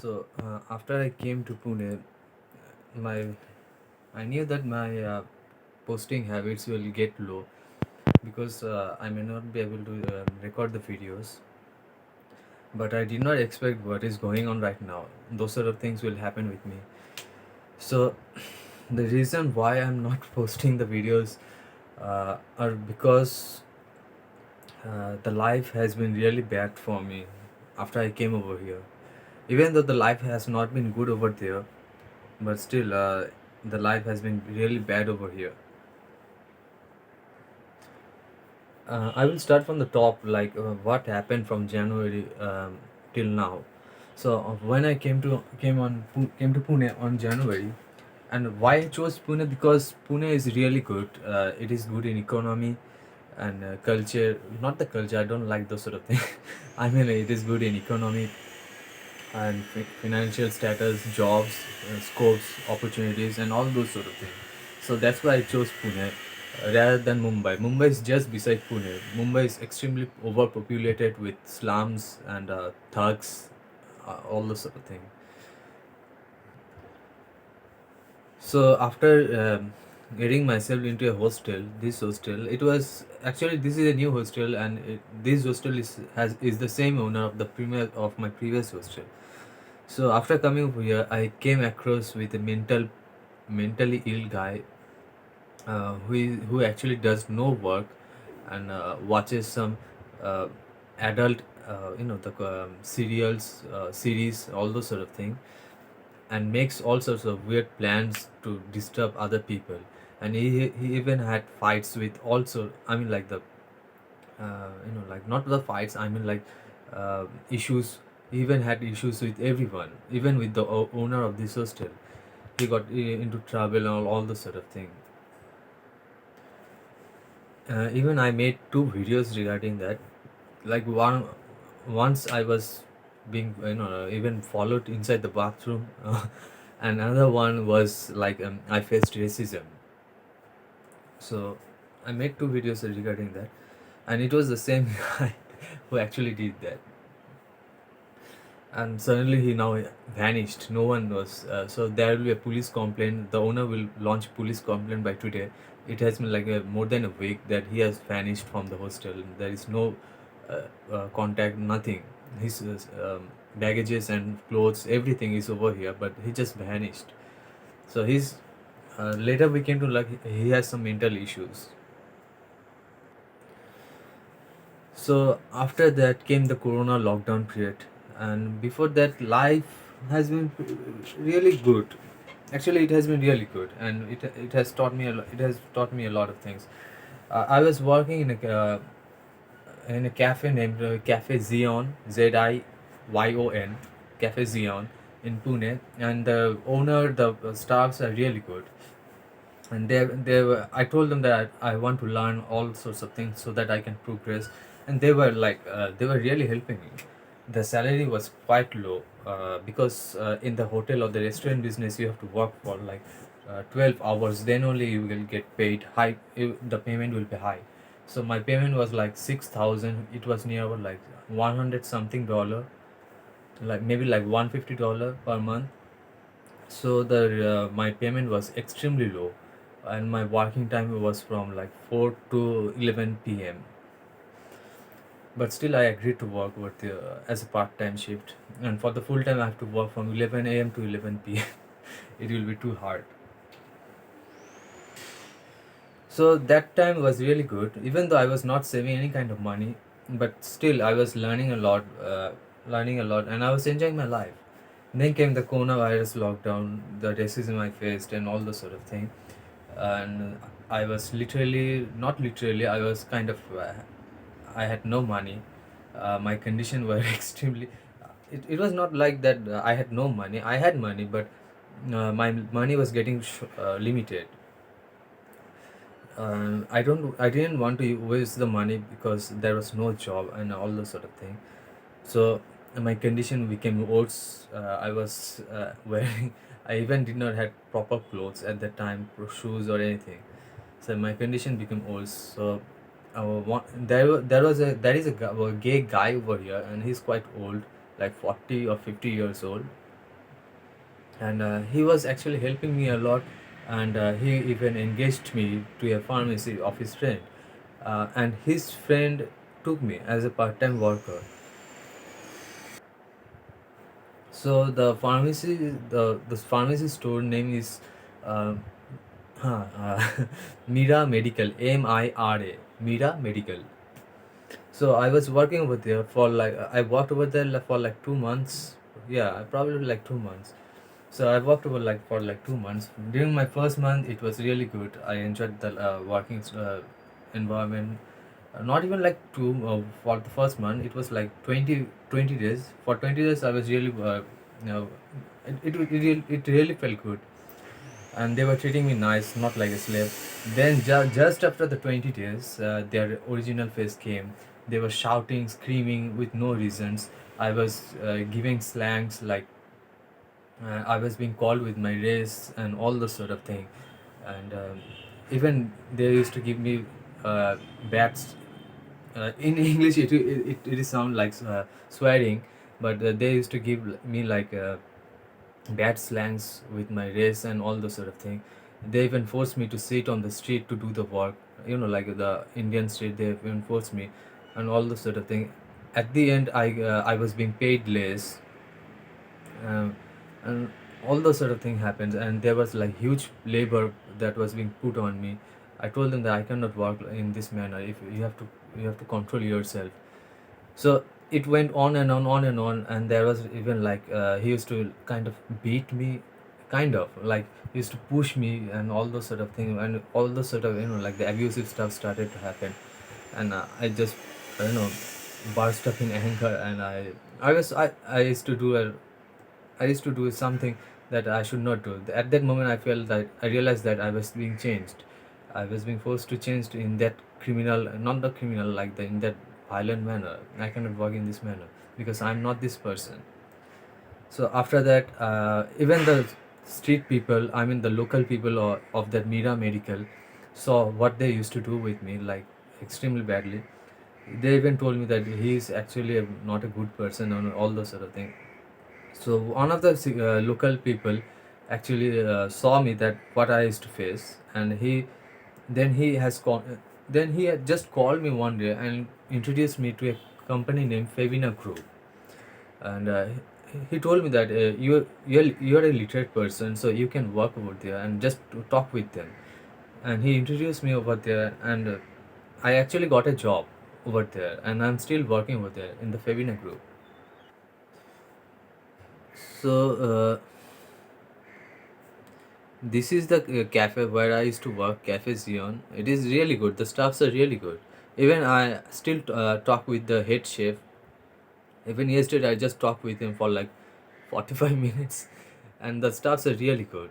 After I came to Pune, my I knew that my posting habits will get low because I may not be able to record the videos. But I did not expect what is going on right now. Those sort of things will happen with me. So the reason why I'm not posting the videos are because the life has been really bad for me after I came over here. Even though the life has not been good over there, but still the life has been really bad over here. I will start from the top, like what happened from January till now. When I came to Pune on January, and why I chose Pune, because Pune is really good. It is good in economy and culture. Not the culture. I don't like those sort of things. I mean, it is good in economy and financial status, jobs, scopes, opportunities, and all those sort of things. So that's why I chose Pune rather than Mumbai. Mumbai is just beside Pune. Mumbai is extremely overpopulated with slums and thugs, all those sort of things. So after getting myself into a hostel, this hostel, it was actually, this is a new hostel, and this hostel is the same owner of the premier of my previous hostel. So after coming over here, I came across with a mentally ill guy who actually does no work and watches some uh, adult, the serials, series, all those sort of thing, and makes all sorts of weird plans to disturb other people. And he even had fights with also, I mean, like the like not the fights, I mean, like issues. He even had issues with everyone, even with the owner of this hostel. He got into trouble and all the sort of thing. Even I made two videos regarding that. Like once I was being, even followed inside the bathroom, and another one was like, I faced racism. So I made two videos regarding that, and it was the same guy who actually did that. And suddenly he now vanished. No one was. So there will be a police complaint. The owner will launch police complaint by today. It has been like more than a week that he has vanished from the hostel. There is no contact, nothing. His baggages and clothes, everything is over here, but he just vanished. So he's later we came to, like, he has some mental issues. So after that came the Corona lockdown period, and before that, life has been really good. Actually, it has been really good, and it has taught me a lot. It has taught me a lot of things. I was working in a cafe named Cafe Zion, Zion, Cafe Zion in Pune, and the owner, the staffs are really good, and I told them that I want to learn all sorts of things so that I can progress, and they were like, they were really helping me. The salary was quite low because in the hotel or the restaurant business you have to work for like 12 hours, then only you will get paid high. The payment will be high. So my payment was like 6,000. It was near about like 100 something dollar, like maybe like $150 per month. So the my payment was extremely low, and my working time was from like 4 to 11 p.m. But still I agreed to work with as a part-time shift, and for the full time I have to work from 11 a.m. to 11 p.m. It will be too hard. So that time was really good, even though I was not saving any kind of money, but still I was learning a lot, and I was enjoying my life. Then came the coronavirus lockdown, the racism I faced, and all the sort of thing. And I was literally, not literally, I was kind of, I had no money. My condition were extremely. It was not like that. I had no money. I had money, but my money was getting limited. I didn't want to waste the money because there was no job and all those sort of thing. So my condition became worse. I was wearing. I even did not have proper clothes at that time, shoes or anything. So my condition became worse. So there is a gay guy over here, and he's quite old, like 40 or 50 years old. and he was actually helping me a lot, and he even engaged me to a pharmacy of his friend, and his friend took me as a part-time worker. So the pharmacy store name is uh, Mira Medical, Mira, Mira Medical. So I was working over there for like I worked over there for like 2 months. Yeah, probably like 2 months. So I worked over like for like 2 months. During my first month, it was really good. I enjoyed the working environment. Not even like for the first month. It was like 20 days. For 20 days, I was really you know, it really felt good, and they were treating me nice, not like a slave. Then just after the 20 days, their original face came. They were shouting, screaming with no reasons. I was giving slangs like I was being called with my race and all those sort of thing, and even they used to give me bats. In English, it is sound like swearing, but they used to give me like bad slangs with my race and all those sort of thing. They even forced me to sit on the street to do the work. Like the Indian street, they even forced me, and all those sort of thing. At the end, I was being paid less, um, and all those sort of thing happened, and there was like huge labor that was being put on me. I told them that I cannot work in this manner. If you have to control yourself. So it went on and on, and there was even like he used to kind of beat me, kind of like he used to push me and all those sort of things, and all those sort of like the abusive stuff started to happen, and I just you know burst up in anger, and I used to do a I used to do something that I should not do. At that moment, I felt that I realized that I was being changed. I was being forced to change in that criminal, not the criminal, like in that violent manner. I cannot work in this manner because I'm not this person. So after that, even the street people, I mean the local people of that Mira Medical, saw what they used to do with me, like extremely badly. They even told me that he is actually not a good person and all those sort of things. So one of the local people actually saw me that what I used to face, and then he has called, then he had just called me one day and introduced me to a company named Fevina Group, and he told me that you're a literate person, so you can work over there and just to talk with them, and he introduced me over there, and I actually got a job over there, and I'm still working over there in the Fevina Group. So. This is the cafe where I used to work, Cafe Zion. It is really good. The staffs are really good. Even I still talk with the head chef. Even yesterday, I just talked with him for like 45 minutes, and the staffs are really good.